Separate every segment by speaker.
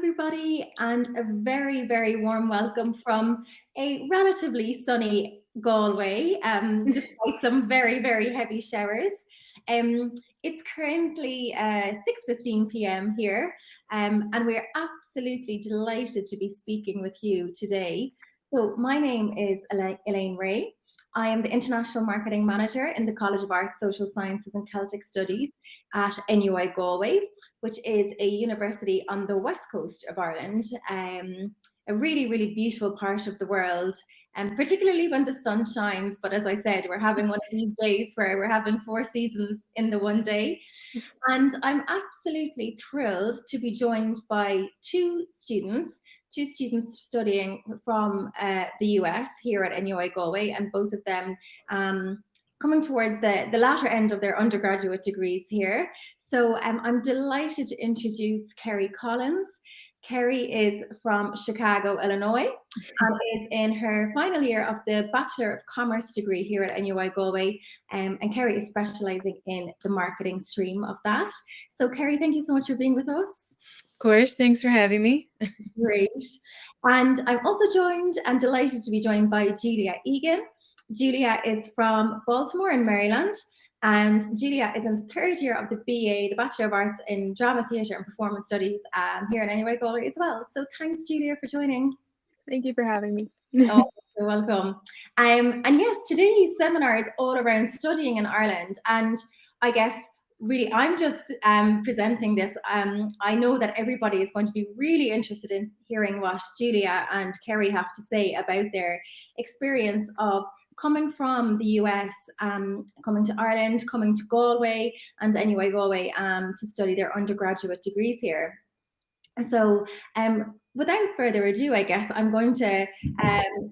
Speaker 1: everybody, and a very, very warm welcome from a relatively sunny Galway, despite some very, very heavy showers. Um, it's currently 6:15 p.m. here, and we're absolutely delighted to be speaking with you today. So my name is Elaine Ray. I am the International Marketing Manager in the College of Arts, Social Sciences and Celtic Studies at NUI Galway, which is a university on the west coast of Ireland, a really, really beautiful part of the world, and particularly when the sun shines. But as I said, we're having one of these days where we're having 4 seasons in the one day. And I'm absolutely thrilled to be joined by two students studying from the US here at NUI Galway, and both of them coming towards the latter end of their undergraduate degrees here. So I'm delighted to introduce Kerry Collins. Kerry is from Chicago, Illinois, and is in her final year of the Bachelor of Commerce degree here at NUI Galway. And Kerry is specializing in the marketing stream of that. So Kerry, thank you so much for being with us.
Speaker 2: Of course, thanks for having me.
Speaker 1: Great. And I'm also joined and delighted to be joined by Juliea Egan. Juliea is from Baltimore in Maryland, and Juliea is in the third year of the BA, the Bachelor of Arts in Drama, Theatre and Performance Studies here at NUI Galway as well. So thanks, Juliea, for joining.
Speaker 3: Thank you for having me.
Speaker 1: Oh, you're welcome. And yes, today's seminar is all around studying in Ireland, and I guess really I'm just presenting this. I know that everybody is going to be really interested in hearing what Juliea and Kerry have to say about their experience of coming from the US, coming to Ireland, coming to Galway and NUI Galway to study their undergraduate degrees here. So without further ado, I guess I'm going to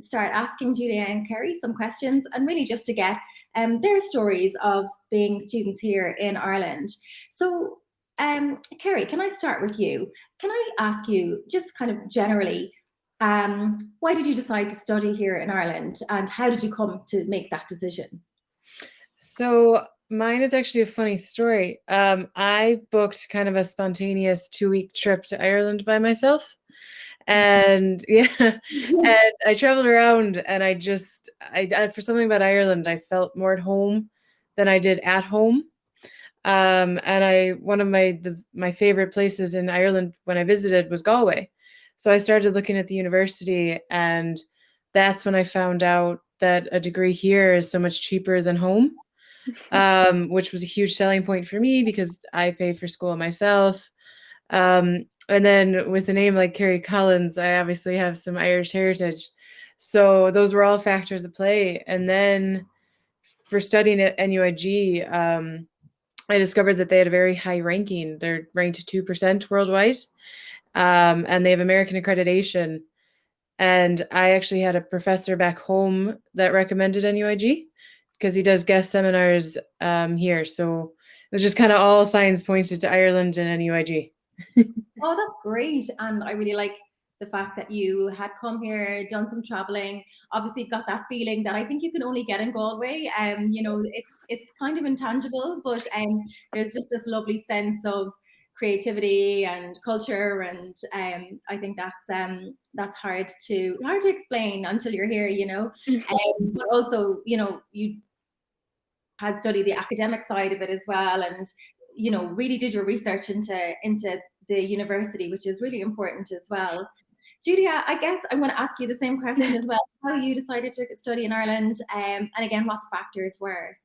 Speaker 1: start asking Juliea and Kerry some questions, and really just to get their stories of being students here in Ireland. So Kerry, can I start with you? Can I ask you just kind of generally, why did you decide to study here in Ireland, and how did you come to make that decision?
Speaker 2: So mine is actually a funny story. I booked kind of a spontaneous 2-week trip to Ireland by myself. And and I traveled around, and I for something about Ireland, I felt more at home than I did at home. And one of my favorite places in Ireland when I visited was Galway. So I started looking at the university, and that's when I found out that a degree here is so much cheaper than home, which was a huge selling point for me because I paid for school myself. And then with a name like Kerry Collins, I obviously have some Irish heritage. So those were all factors at play. And then for studying at NUIG, I discovered that they had a very high ranking. They're ranked 2% worldwide. And they have American accreditation. And I actually had a professor back home that recommended NUIG because he does guest seminars here. So it was just kind of all signs pointed to Ireland and NUIG.
Speaker 1: Oh, that's great. And I really like the fact that you had come here, done some traveling, obviously got that feeling that I think you can only get in Galway. It's kind of intangible, but there's just this lovely sense of creativity and culture, and I think that's hard to explain until you're here, but also, you had studied the academic side of it as well, and really did your research into the university, which is really important as well. Juliea, I guess I'm going to ask you the same question as well. How you decided to study in Ireland, and again, what the factors were.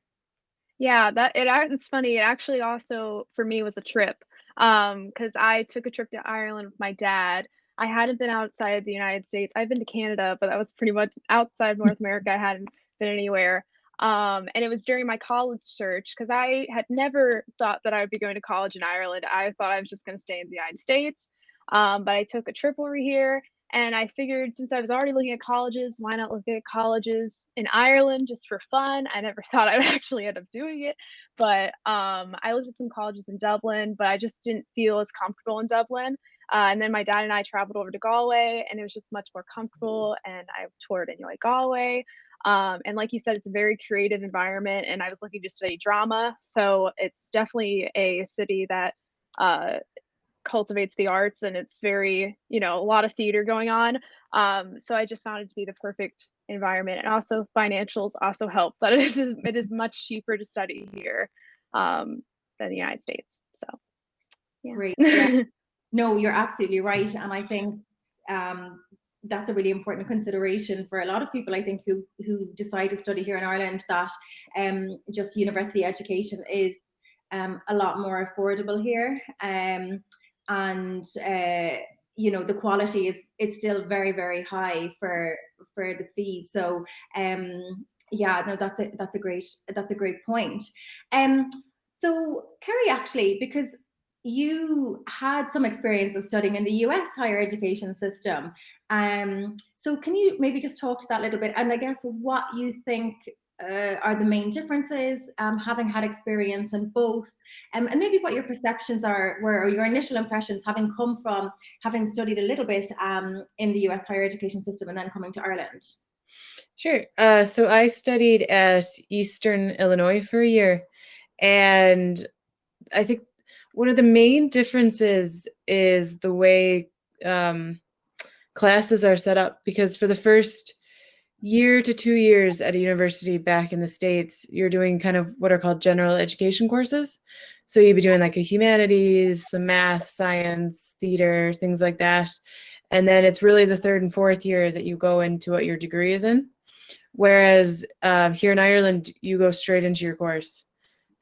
Speaker 3: Yeah, it's funny. It actually also for me was a trip, because I took a trip to Ireland with my dad. I hadn't been outside the United States. I've been to Canada, but that was pretty much outside North America. I hadn't been anywhere. And it was during my college search because I had never thought that I would be going to college in Ireland. I thought I was just going to stay in the United States. But I took a trip over here, and I figured since I was already looking at colleges, why not look at colleges in Ireland just for fun? I never thought I would actually end up doing it. But I looked at some colleges in Dublin, but I just didn't feel as comfortable in Dublin. And then my dad and I traveled over to Galway, and it was just much more comfortable. And I toured NUI Galway. And like you said, it's a very creative environment, and I was looking to study drama. So it's definitely a city that cultivates the arts, and it's very, you know, a lot of theater going on. So I just found it to be the perfect environment, and also financials also help that it is much cheaper to study here than the United States. So yeah.
Speaker 1: Great. Yeah. No, you're absolutely right. And I think that's a really important consideration for a lot of people, I think, who decide to study here in Ireland, that just university education is a lot more affordable here. And you know, the quality is still very, very high for the fees. So yeah, no, that's a great point. So Kerry, actually, because you had some experience of studying in the US higher education system. So can you maybe just talk to that a little bit, and I guess what you think are the main differences, having had experience in both, and maybe what your perceptions were, or your initial impressions, having come from having studied a little bit in the US higher education system and then coming to Ireland?
Speaker 2: Sure. So I studied at Eastern Illinois for a year, and I think one of the main differences is the way classes are set up, because for the first year to 2 years at a university back in the States, you're doing kind of what are called general education courses. So you'd be doing like a humanities, some math, science, theater, things like that. And then it's really the third and fourth year that you go into what your degree is in. Whereas here in Ireland, you go straight into your course.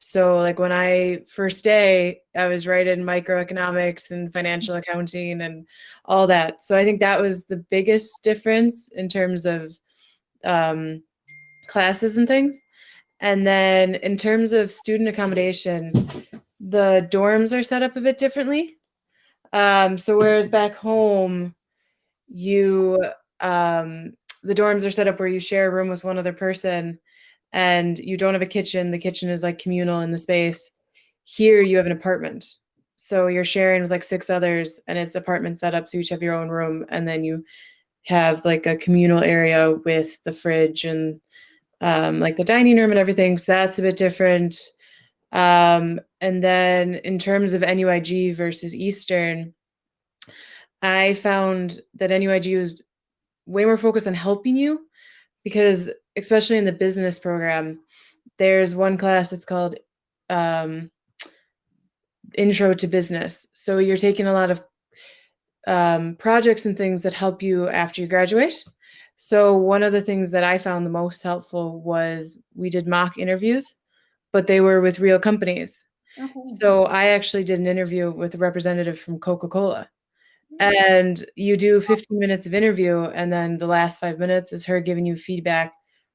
Speaker 2: So like when I first day, I was right in microeconomics and financial accounting and all that. So I think that was the biggest difference in terms of classes and things. And then in terms of student accommodation, the dorms are set up a bit differently. So whereas back home, you the dorms are set up where you share a room with one other person, and you don't have a kitchen. The kitchen is like communal in the space. Here you have an apartment. So you're sharing with like 6 others, and it's apartment setup. So you each have your own room, and then you have like a communal area with the fridge and like the dining room and everything. So that's a bit different. And then in terms of NUIG versus Eastern, I found that NUIG was way more focused on helping you, because especially in the business program, there's one class that's called Intro to Business. So you're taking a lot of projects and things that help you after you graduate. So one of the things that I found the most helpful was we did mock interviews, but they were with real companies.
Speaker 1: Okay.
Speaker 2: So I actually did an interview with a representative from Coca-Cola. And you do 15 minutes of interview, and then the last 5 minutes is her giving you feedback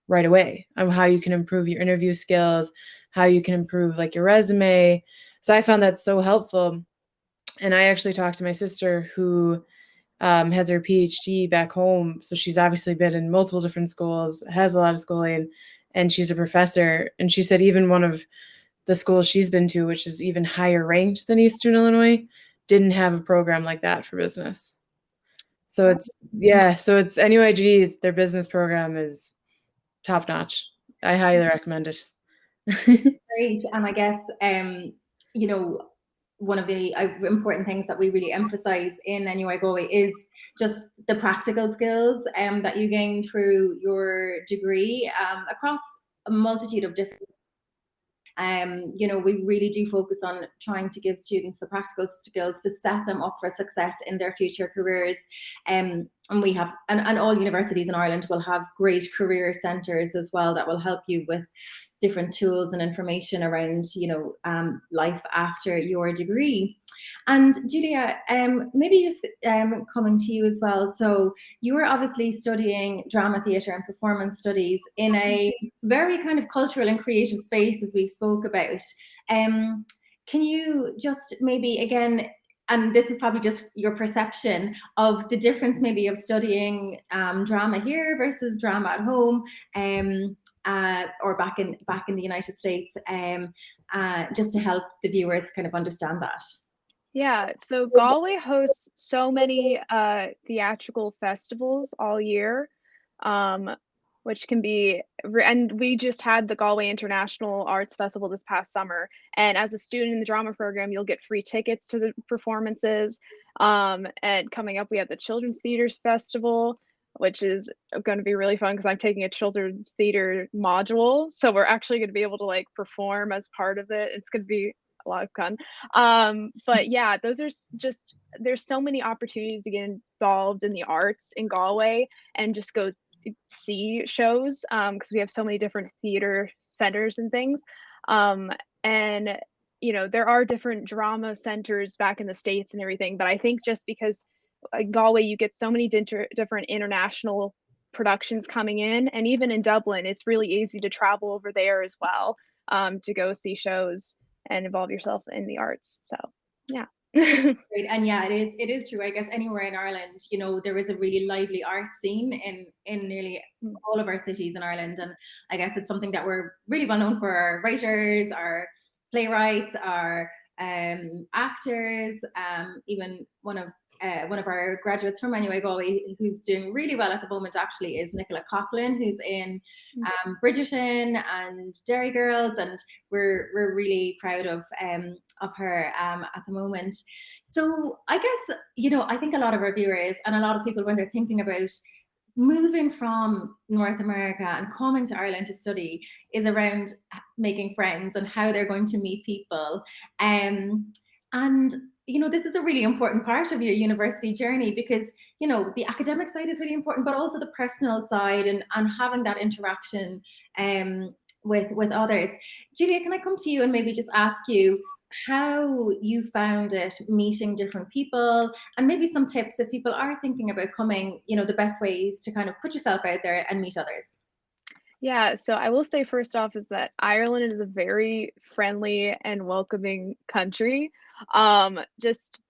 Speaker 2: right away on how you can improve your interview skills, how you can improve like your resume. So I found that so helpful. And I actually talked to my sister who has her PhD back home. So she's obviously been in multiple different schools, has a lot of schooling, and she's a professor. And she said even one of the schools she's been to, which is even higher ranked than Eastern Illinois, didn't have a program like that for business. So it's NUIG's, their business program is top notch. I highly recommend it.
Speaker 1: Great. And I guess, you know, one of the important things that we really emphasize in NUI Galway is just the practical skills that you gain through your degree across a multitude of different. You know, we really do focus on trying to give students the practical skills to set them up for success in their future careers. And we have, and all universities in Ireland will have great career centres as well that will help you with different tools and information around, you know, life after your degree. And Juliea, maybe just coming to you as well. So you were obviously studying drama, theatre and performance studies in a very kind of cultural and creative space, as we spoke about. Can you just maybe again, and this is probably just your perception of the difference maybe of studying drama here versus drama at home, or back in the United States, just to help the viewers kind of understand that.
Speaker 3: Yeah, so Galway hosts so many theatrical festivals all year. which can be, and we just had the Galway International Arts Festival this past summer. And as a student in the drama program, you'll get free tickets to the performances. And coming up, we have the Children's Theaters Festival, which is going to be really fun because I'm taking a children's theater module. So we're actually going to be able to like perform as part of it. It's going to be a lot of fun. But yeah, those are just, there's so many opportunities to get involved in the arts in Galway and just go see shows because we have so many different theater centers and things. And you know, there are different drama centers back in the States and everything, but I think just because Galway, you get so many different international productions coming in, and even in Dublin, it's really easy to travel over there as well to go see shows and involve yourself in the arts. So, yeah.
Speaker 1: Great. And yeah, it is true. I guess anywhere in Ireland, you know, there is a really lively art scene in nearly all of our cities in Ireland, and I guess it's something that we're really well known for. Our writers, our playwrights, our actors, even one of our graduates from Galway, who's doing really well at the moment actually, is Nicola Coughlin, who's in Bridgerton and Derry Girls, and we're really proud of her at the moment. So I guess, you know, I think a lot of our viewers and a lot of people when they're thinking about moving from North America and coming to Ireland to study is around making friends and how they're going to meet people. And you know, this is a really important part of your university journey because, you know, the academic side is really important, but also the personal side and having that interaction with others. Juliea, can I come to you and maybe just ask you how you found it meeting different people, and maybe some tips if people are thinking about coming, you know, the best ways to kind of put yourself out there and meet others?
Speaker 3: Yeah, so I will say first off is that Ireland is a very friendly and welcoming country. Just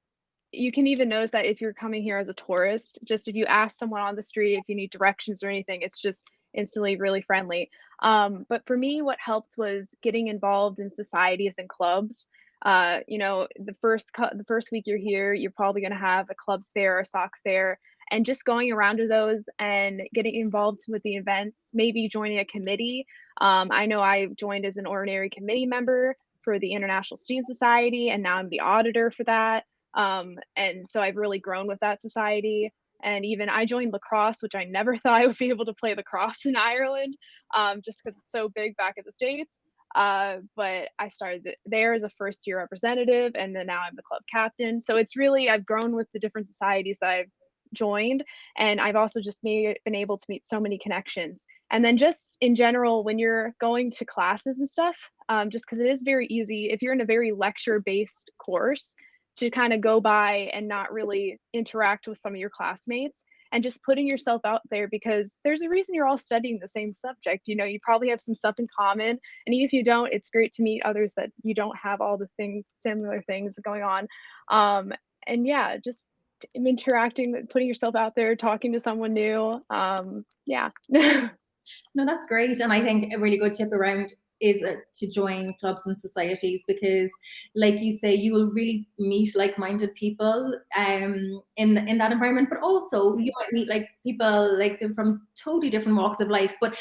Speaker 3: you can even notice that if you're coming here as a tourist, just if you ask someone on the street if you need directions or anything, it's just instantly really friendly. But for me, what helped was getting involved in societies and clubs. You know, the first week you're here, you're probably going to have a clubs fair or socks fair, and just going around to those and getting involved with the events, maybe joining a committee. I know I joined as an ordinary committee member for the International Student Society, and now I'm the auditor for that. And so I've really grown with that society. And even I joined lacrosse, which I never thought I would be able to play lacrosse in Ireland, just because it's so big back in the States. But I started there as a first year representative, and then now I'm the club captain. So it's really, I've grown with the different societies that I've joined, and I've also just been able to meet so many connections. And then just in general, when you're going to classes and stuff, just because it is very easy if you're in a very lecture based course to kind of go by and not really interact with some of your classmates, and just putting yourself out there, because there's a reason you're all studying the same subject. You know, you probably have some stuff in common, and even if you don't, it's great to meet others that you don't have all the similar things going on. And yeah, just interacting, putting yourself out there, talking to someone new. Yeah.
Speaker 1: No, that's great. And I think a really good tip around is to join clubs and societies, because like you say, you will really meet like-minded people in that environment, but also you might meet like people like them from totally different walks of life, but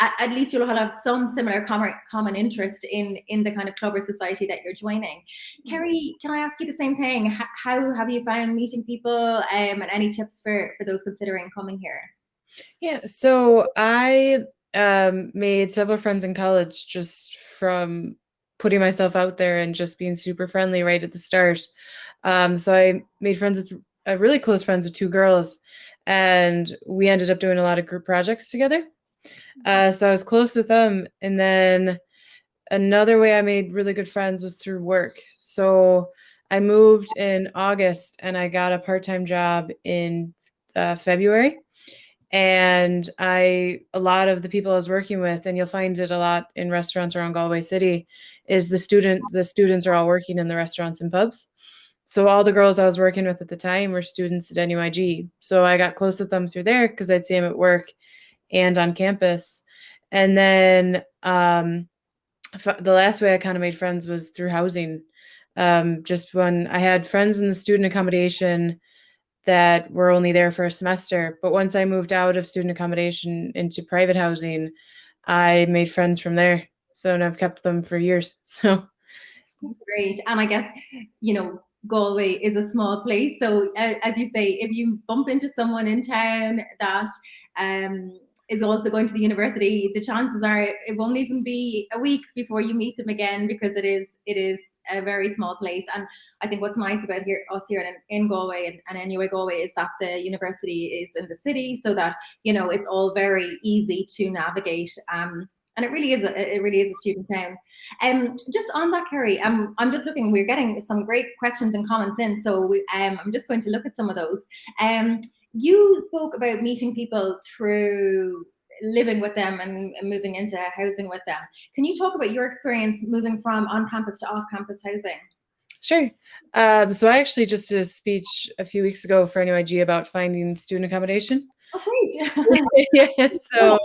Speaker 1: at least you'll have some similar common interest in the kind of club or society that you're joining. Kerry, can I ask you the same thing? How have you found meeting people, and any tips for those considering coming here?
Speaker 2: Yeah, so I made several friends in college just from putting myself out there and just being super friendly right at the start. So I made friends with really close friends with two girls, and we ended up doing a lot of group projects together. So I was close with them. And then another way I made really good friends was through work. So I moved in August and I got a part-time job in February. And a lot of the people I was working with, and you'll find it a lot in restaurants around Galway City, is the students are all working in the restaurants and pubs. So all the girls I was working with at the time were students at NUIG. So I got close with them through there because I'd see them at work and on campus. And then the last way I kind of made friends was through housing. Just when I had friends in the student accommodation that were only there for a semester. But once I moved out of student accommodation into private housing, I made friends from there. So, and I've kept them for years. So
Speaker 1: that's great. And I guess, Galway is a small place. So as you say, if you bump into someone in town that is also going to the university, the chances are it won't even be a week before you meet them again, because it is a very small place. And I think what's nice about us here in Galway and NUI Galway is that the university is in the city, so that it's all very easy to navigate. And it really is a student town. Just on that, Kerry, I'm just looking. We're getting some great questions and comments in, so I'm just going to look at some of those. You spoke about meeting people through living with them and moving into housing with them. Can you talk about your experience moving from on-campus to off-campus housing?
Speaker 2: Sure. So I actually just did a speech a few weeks ago for NUIG about finding student accommodation.
Speaker 1: Oh, great.
Speaker 2: Yeah, so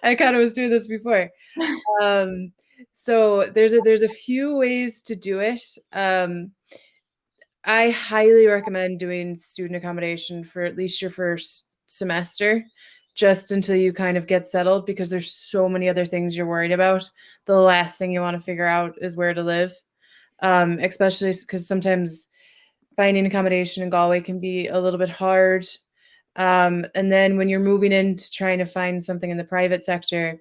Speaker 2: I kind of was doing this before. So there's a few ways to do it. I highly recommend doing student accommodation for at least your first semester, just until you kind of get settled, because there's so many other things you're worried about. The last thing you want to figure out is where to live, especially because sometimes finding accommodation in Galway can be a little bit hard. And then when you're moving into trying to find something in the private sector,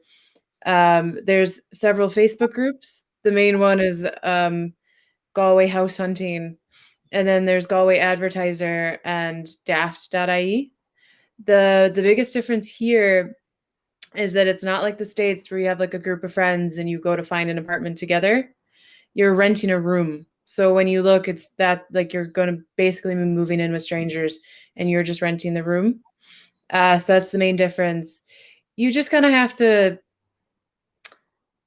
Speaker 2: there's several Facebook groups. The main one is Galway House Hunting, and then there's Galway Advertiser and daft.ie. The biggest difference here is that it's not like the States where you have like a group of friends and you go to find an apartment together. You're renting a room. So when you look, it's that like you're going to basically be moving in with strangers and you're just renting the room. So that's the main difference. You just kind of have to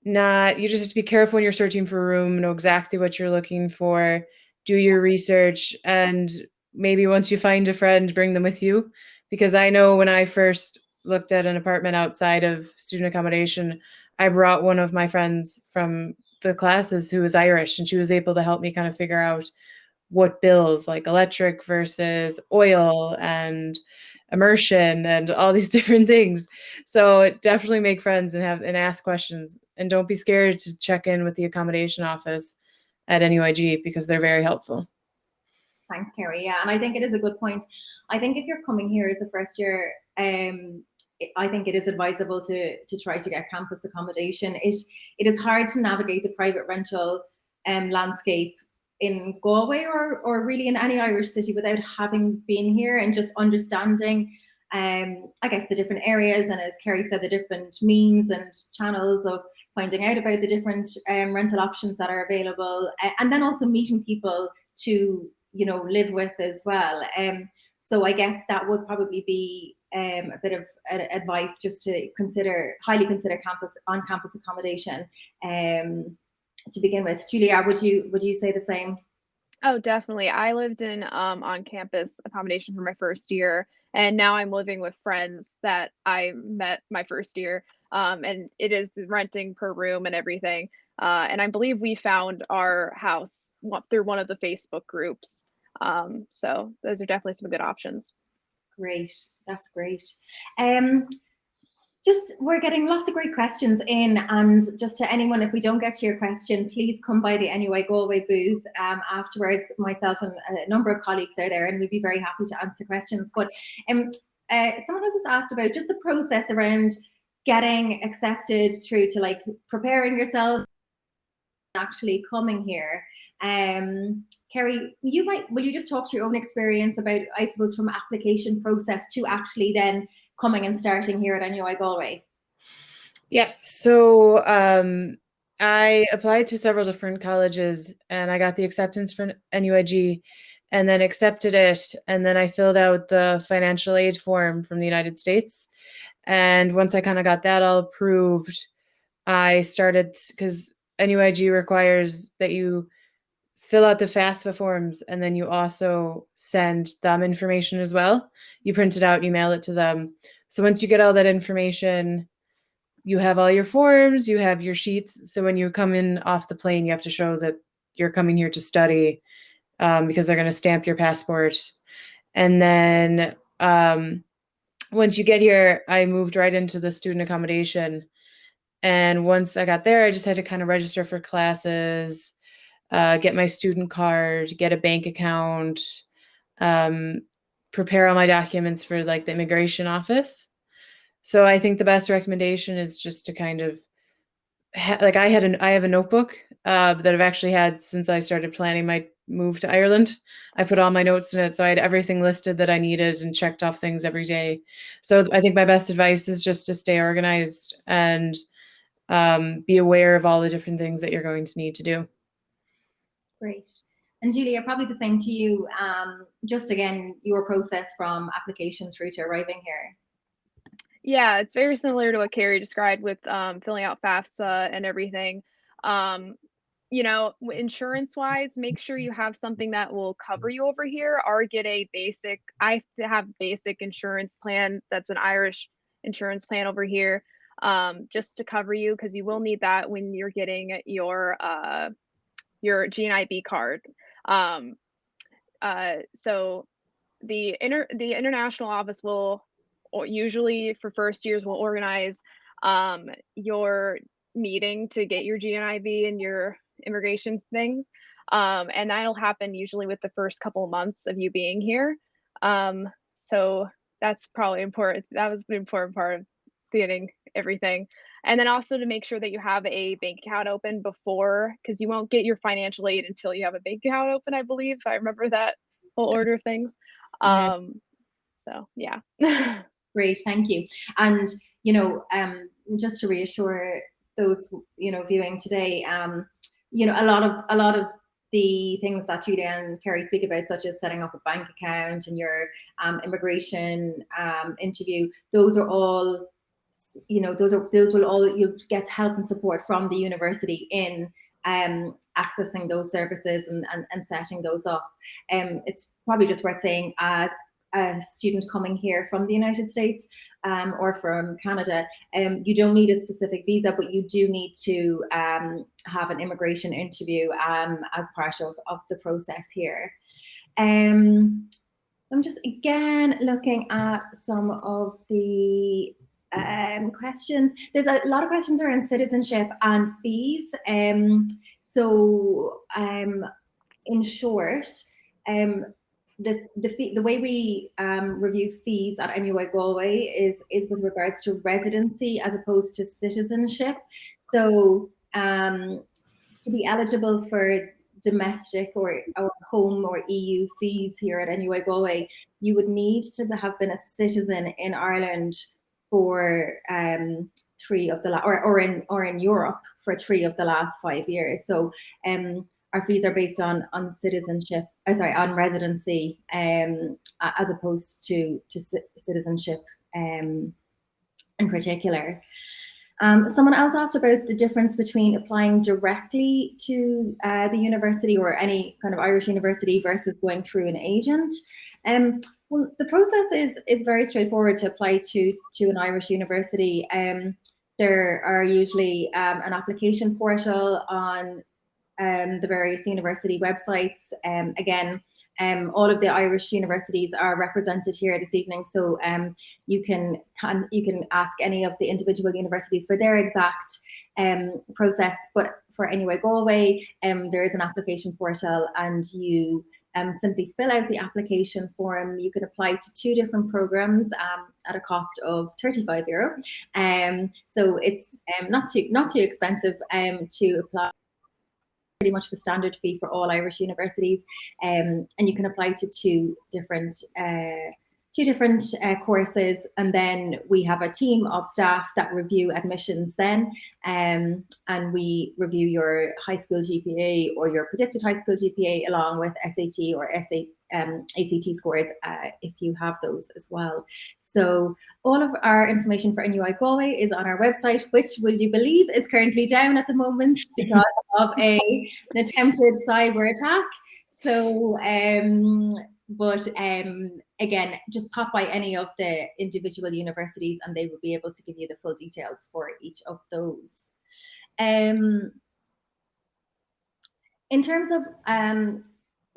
Speaker 2: you just have to be careful when you're searching for a room, know exactly what you're looking for, do your research, and maybe once you find a friend, bring them with you. Because I know when I first looked at an apartment outside of student accommodation, I brought one of my friends from the classes who was Irish, and she was able to help me kind of figure out what bills, like electric versus oil and immersion and all these different things. So definitely make friends and ask questions, and don't be scared to check in with the accommodation office at NUIG, because they're very helpful.
Speaker 1: Thanks, Kerry. Yeah, and I think it is a good point. I think if you're coming here as a first year, I think it is advisable to try to get campus accommodation. It is hard to navigate the private rental landscape in Galway or really in any Irish city without having been here and just understanding, I guess, the different areas, and as Kerry said, the different means and channels of finding out about the different rental options that are available, and then also meeting people to live with as well. So I guess that would probably be a bit of advice, just to highly consider on-campus accommodation to begin with. Julia, would you say the same?
Speaker 3: Oh, definitely. I lived in on-campus accommodation for my first year, and now I'm living with friends that I met my first year. And it is renting per room and everything. And I believe we found our house through one of the Facebook groups. So those are definitely some good options.
Speaker 1: Great, that's great. We're getting lots of great questions in, and just to anyone, if we don't get to your question, please come by the NUI Galway booth afterwards. Myself and a number of colleagues are there, and we'd be very happy to answer questions. But someone has just asked about just the process around getting accepted through to like preparing yourself, actually coming here. Kerry, will you just talk to your own experience about, I suppose, from application process to actually then coming and starting here at NUI Galway?
Speaker 2: Yeah, so I applied to several different colleges and I got the acceptance from NUIG and then accepted it. And then I filled out the financial aid form from the United States. And once I kind of got that all approved, I started, because NUIG requires that you fill out the FAFSA forms and then you also send them information as well. You print it out, you mail it to them. So once you get all that information, you have all your forms, you have your sheets. So when you come in off the plane, you have to show that you're coming here to study, because they're going to stamp your passport. And then once you get here, I moved right into the student accommodation. And once I got there, I just had to kind of register for classes, get my student card, get a bank account, prepare all my documents for like the immigration office. So I think the best recommendation is just to kind of like I have a notebook that I've actually had since I started planning my move to Ireland. I put all my notes in it, so I had everything listed that I needed and checked off things every day. So I think my best advice is just to stay organized and be aware of all the different things that you're going to need to do.
Speaker 1: Great. And Julia, probably the same to you. Just again, your process from application through to arriving here.
Speaker 3: Yeah, it's very similar to what Kerry described with filling out FAFSA and everything. You know, insurance-wise, make sure you have something that will cover you over here, or get a basic. I have basic insurance plan that's an Irish insurance plan over here, just to cover you, because you will need that when you're getting your GNIB card. So the international office will, or usually for first years, will organize your meeting to get your GNIB and your immigration things, and that'll happen usually with the first couple of months of you being here. So that's probably important. That was an important part of getting everything. And then also to make sure that you have a bank account open before, because you won't get your financial aid until you have a bank account open, I believe. I remember that whole order of things.
Speaker 2: Yeah.
Speaker 3: So yeah.
Speaker 1: Great, thank you. And you know, just to reassure those viewing today, you know, a lot of the things that Julia and Kerry speak about, such as setting up a bank account and your immigration interview, those are all, you know, those will all, you'll get help and support from the university in accessing those services and setting those up. It's probably just worth saying, as a student coming here from the United States or from Canada, you don't need a specific visa, but you do need to have an immigration interview as part of the process here. I'm just again looking at some of the questions. There's a lot of questions around citizenship and fees. So in short, the way we review fees at NUI Galway is with regards to residency as opposed to citizenship. So to be eligible for domestic or home or EU fees here at NUI Galway, you would need to have been a citizen in Ireland for 3 of the or in Europe for 3 of the last 5 years. So our fees are based on citizenship, on residency, as opposed to citizenship in particular. Someone else asked about the difference between applying directly to the university or any kind of Irish university versus going through an agent. Well, the process is very straightforward to apply to an Irish university. There are usually an application portal on the various university websites. Again, all of the Irish universities are represented here this evening, so you can ask any of the individual universities for their exact process. But for NUI Galway, there is an application portal, and you simply fill out the application form. You can apply to 2 different programs at a cost of €35. So it's not too expensive to apply. Pretty much the standard fee for all Irish universities, and you can apply to 2 different courses, and then we have a team of staff that review admissions then, and we review your high school GPA or your predicted high school GPA along with SAT or ACT scores if you have those as well. So all of our information for NUI Galway is on our website, which, would you believe, is currently down at the moment because of an attempted cyber attack. So but again, just pop by any of the individual universities and they will be able to give you the full details for each of those. In terms of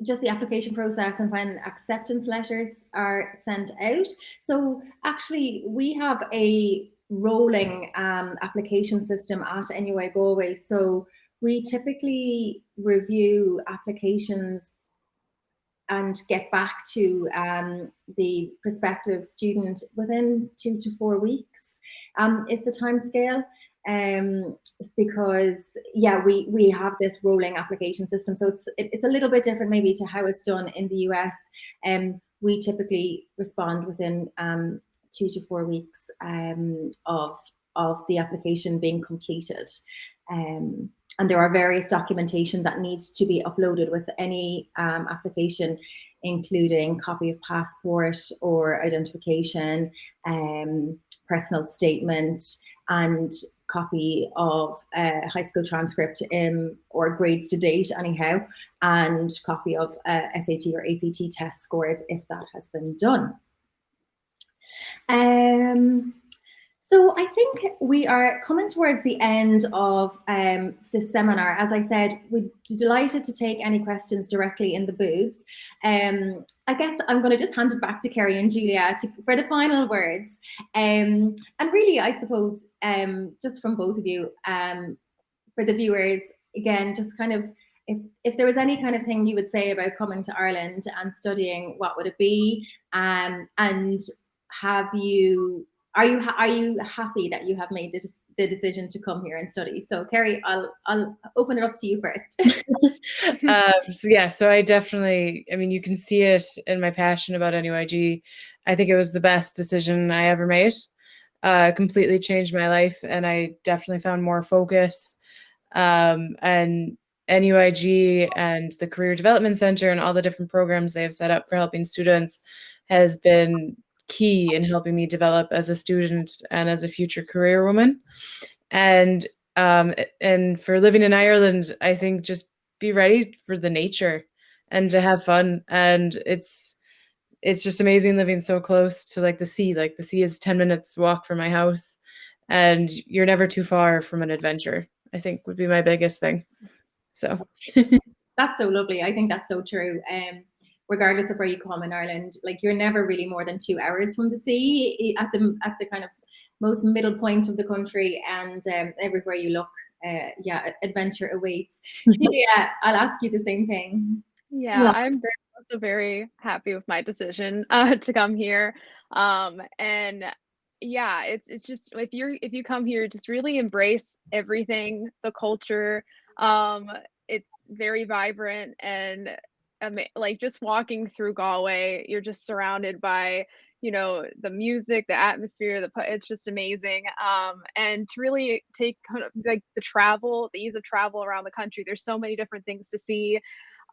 Speaker 1: just the application process and when acceptance letters are sent out. So actually we have a rolling application system at NUI Galway. So we typically review applications and get back to the prospective student within 2 to 4 weeks is the time scale. Because we have this rolling application system, so it's a little bit different maybe to how it's done in the US. We typically respond within 2 to 4 weeks of the application being completed. And there are various documentation that needs to be uploaded with any application, including copy of passport or identification, personal statement, and copy of high school transcript or grades to date anyhow, and copy of SAT or ACT test scores if that has been done. So I think we are coming towards the end of this seminar. As I said, we'd be delighted to take any questions directly in the booths. I guess I'm going to just hand it back to Kerry and Juliea for the final words. And really, I suppose, just from both of you, for the viewers, again, just kind of, if there was any kind of thing you would say about coming to Ireland and studying, what would it be? And are you happy that you have made the decision to come here and study? So Kerry, I'll open it up to you first.
Speaker 2: So I definitely, I mean, you can see it in my passion about NUIG. I think it was the best decision I ever made. Completely changed my life, and I definitely found more focus. And NUIG and the Career Development Center and all the different programs they have set up for helping students has been key in helping me develop as a student and as a future career woman. And for living in Ireland, I think just be ready for the nature and to have fun. And it's just amazing living so close to the sea. Like the sea is 10 minutes walk from my house, and you're never too far from an adventure, I think would be my biggest thing. So
Speaker 1: that's so lovely. I think that's so true. Regardless of where you come in Ireland, like you're never really more than 2 hours from the sea at the kind of most middle point of the country, and everywhere you look, adventure awaits. Yeah, I'll ask you the same thing.
Speaker 3: Yeah, I'm also very happy with my decision to come here. And yeah, it's just if you come here, just really embrace everything, the culture. It's very vibrant, and like just walking through Galway, you're just surrounded by, the music, the atmosphere, it's just amazing. And to really take kind of like the ease of travel around the country, there's so many different things to see.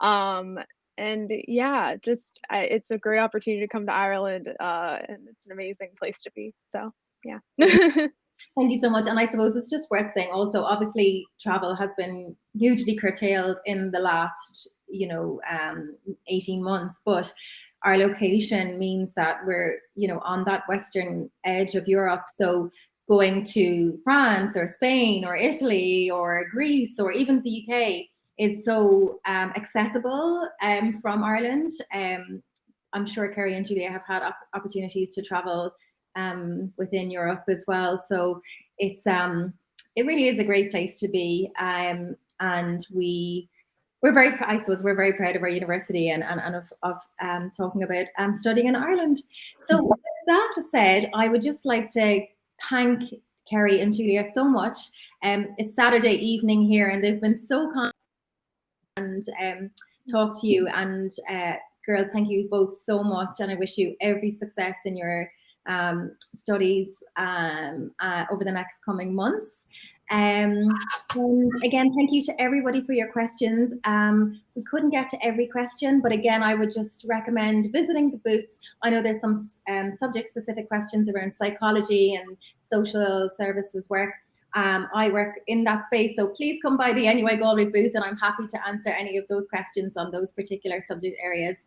Speaker 3: And yeah, just it's a great opportunity to come to Ireland, and it's an amazing place to be. So yeah.
Speaker 1: Thank you so much. And I suppose it's just worth saying also, obviously travel has been hugely curtailed in the last 18 months, but our location means that we're on that western edge of Europe. So going to France or Spain or Italy or Greece or even the UK is so accessible from Ireland. I'm sure Kerry and Juliea have had opportunities to travel within Europe as well. So it's it really is a great place to be. And we're very proud of our university and of talking about studying in Ireland. So with that said, I would just like to thank Kerry and Juliea so much. It's Saturday evening here, and they've been so kind and talk to you. And girls, thank you both so much, and I wish you every success in your studies over the next coming months. And again, thank you to everybody for your questions. We couldn't get to every question, but again, I would just recommend visiting the booths. I know there's some subject-specific questions around psychology and social services work. I work in that space, so please come by the NUI Galway booth, and I'm happy to answer any of those questions on those particular subject areas.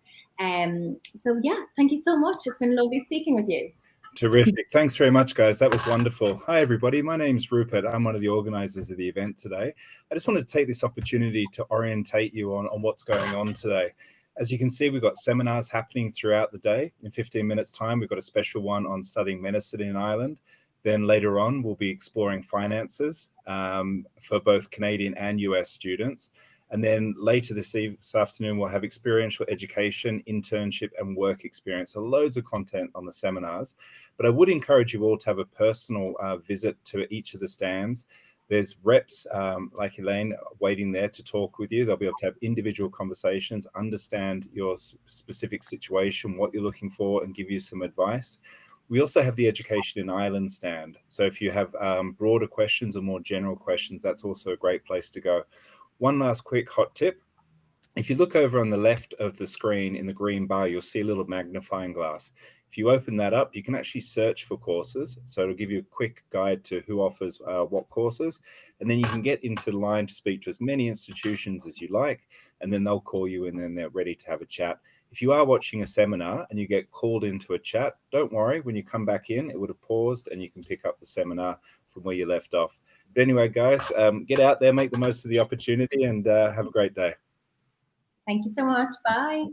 Speaker 1: So yeah, thank you so much. It's been lovely speaking with you.
Speaker 4: Terrific. Thanks very much, guys. That was wonderful. Hi, everybody. My name's Rupert. I'm one of the organizers of the event today. I just wanted to take this opportunity to orientate you on what's going on today. As you can see, we've got seminars happening throughout the day. In 15 minutes time, we've got a special one on studying medicine in Ireland. Then later on, we'll be exploring finances for both Canadian and US students. And then later this afternoon, we'll have experiential education, internship, and work experience. So loads of content on the seminars. But I would encourage you all to have a personal visit to each of the stands. There's reps like Elaine waiting there to talk with you. They'll be able to have individual conversations, understand your specific situation, what you're looking for, and give you some advice. We also have the Education in Ireland stand. So if you have broader questions or more general questions, that's also a great place to go. One last quick hot tip. If you look over on the left of the screen in the green bar, you'll see a little magnifying glass. If you open that up, you can actually search for courses. So it'll give you a quick guide to who offers what courses. And then you can get into the line to speak to as many institutions as you like, and then they'll call you and then they're ready to have a chat. If you are watching a seminar and you get called into a chat, don't worry, when you come back in, it would have paused and you can pick up the seminar from where you left off. But anyway, guys, get out there, make the most of the opportunity, and have a great day.
Speaker 1: Thank you so much. Bye.